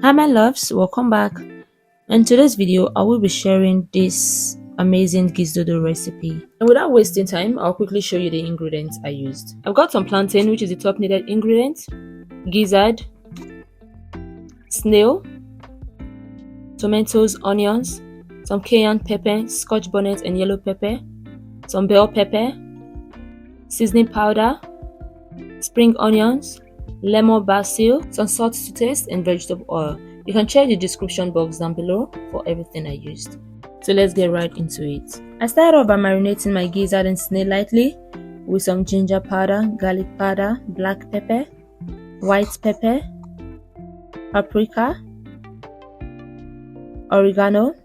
Hi my loves, welcome back. In today's video I will be sharing this amazing GIZDODO recipe, and without wasting time I'll quickly show you the ingredients I used. I've got some plantain, which is the top needed ingredient, gizzard, snail, tomatoes, onions, some cayenne pepper, scotch bonnet and yellow pepper, some bell pepper, seasoning powder, spring onions, lemon, basil, some salt to taste, and vegetable oil. You can check the description box down below for everything I used. So let's get right into it. I started off by marinating my gizzard and snail lightly with some ginger powder, garlic powder, black pepper, white pepper, paprika, oregano,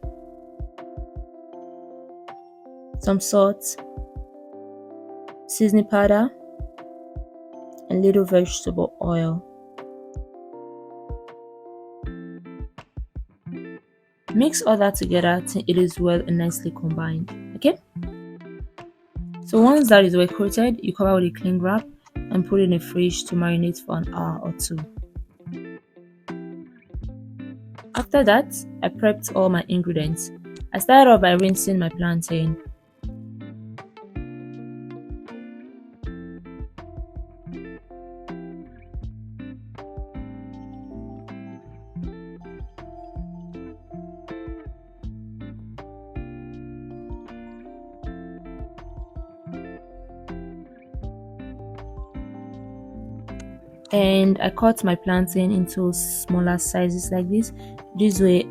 some salt, seasoning powder, and little vegetable oil. Mix all that together till it is well and nicely combined. Okay, so once that is well coated, you cover with a cling wrap and put it in the fridge to marinate for an hour or two. After that, I prepped all my ingredients. I started off by rinsing my plantain. And I cut my plantain into smaller sizes like this. This way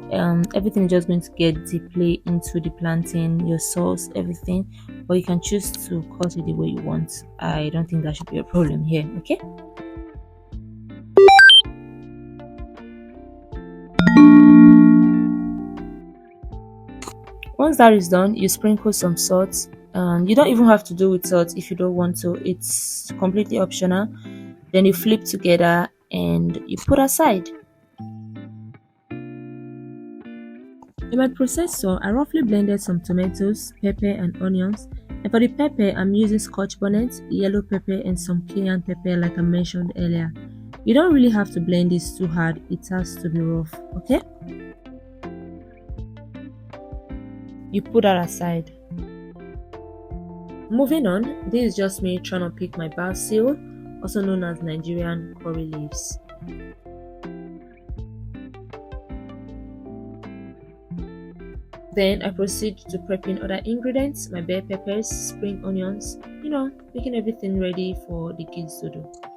everything is just going to get deeply into the plantain, your sauce, everything, but you can choose to cut it the way you want. I don't think that should be a problem here. Okay, once that is done, you sprinkle some salt. You don't even have to do with salt if you don't want to, it's completely optional. Then you flip together and you put aside. In my processor, I roughly blended some tomatoes, pepper and onions. And for the pepper, I'm using scotch bonnet, yellow pepper and some cayenne pepper like I mentioned earlier. You don't really have to blend this too hard, it has to be rough, okay? You put that aside. Moving on, this is just me trying to pick my basil, also known as Nigerian curry leaves. Then I proceed to prepping other ingredients, my bell peppers, spring onions, making everything ready for the GIZDODO.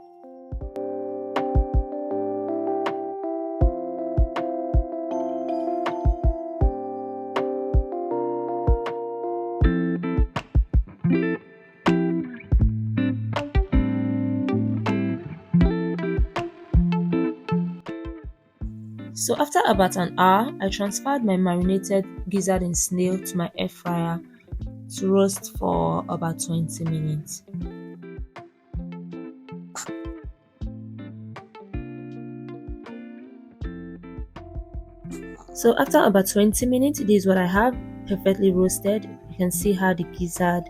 So after about an hour, I transferred my marinated gizzard and snail to my air fryer to roast for about 20 minutes. So after about 20 minutes, this is what I have, perfectly roasted. You can see how the gizzard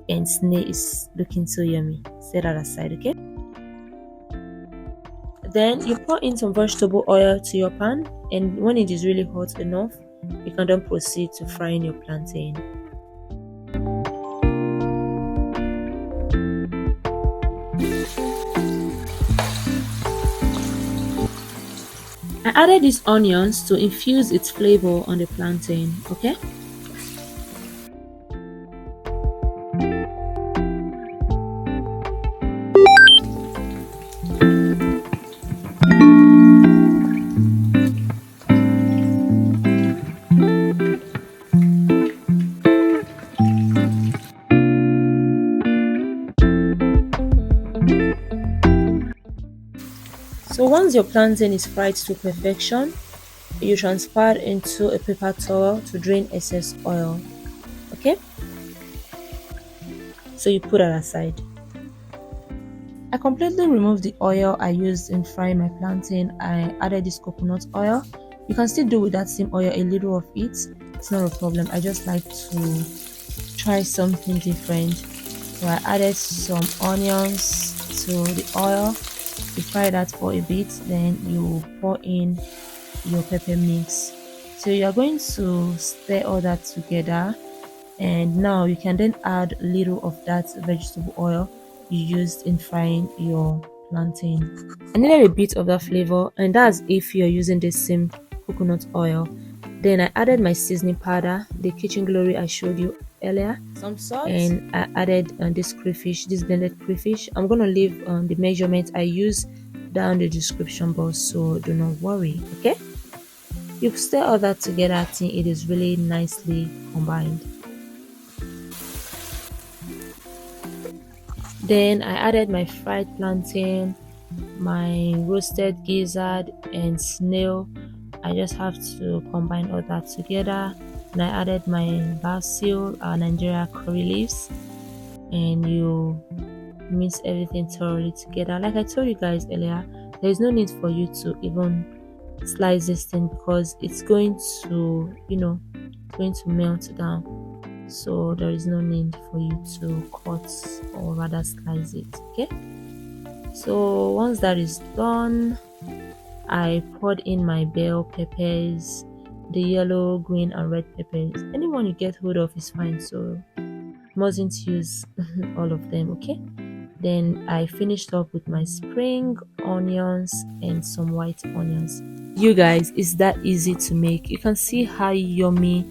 and snail is looking so yummy. Set that aside, okay? Then you pour in some vegetable oil to your pan, and when it is really hot enough, you can then proceed to frying your plantain. I added these onions to infuse its flavor on the plantain, okay? So once your plantain is fried to perfection, you transfer it into a paper towel to drain excess oil. Okay? So you put that aside. I completely removed the oil I used in frying my plantain. I added this coconut oil. You can still do with that same oil a little of it. It's not a problem. I just like to try something different. So I added some onions to the oil. You fry that for a bit, then you pour in your pepper mix. So you are going to stir all that together, and now you can then add a little of that vegetable oil you used in frying your plantain. I needed a bit of that flavor, and that's if you're using the same coconut oil. Then I added my seasoning powder, the kitchen glory I showed you earlier, some salt, and I added this crayfish, this blended crayfish. I'm gonna leave the measurement I use down the description box, so do not worry. Okay, you stir all that together until it is really nicely combined. Then I added my fried plantain, my roasted gizzard, and snail. I just have to combine all that together. And I added my basil, Nigerian curry leaves, and you mix everything thoroughly together. Like I told you guys earlier, there is no need for you to even slice this thing because it's going to, melt down. So there is no need for you to cut or rather slice it. Okay, so once that is done, I poured in my bell peppers, the yellow, green, and red peppers. Anyone you get hold of is fine, so mustn't use all of them. Okay, then I finished up with my spring onions and some white onions. You guys, it's that easy to make. You can see how yummy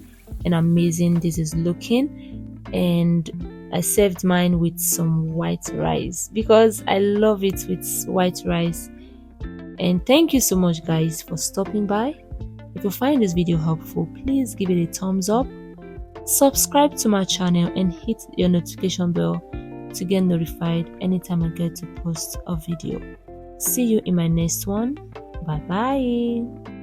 and amazing this is looking, and I served mine with some white rice because I love it with white rice. And thank you so much guys for stopping by. If you find this video helpful, please give it a thumbs up, subscribe to my channel, and hit your notification bell to get notified anytime I get to post a video. See you in my next one. Bye bye.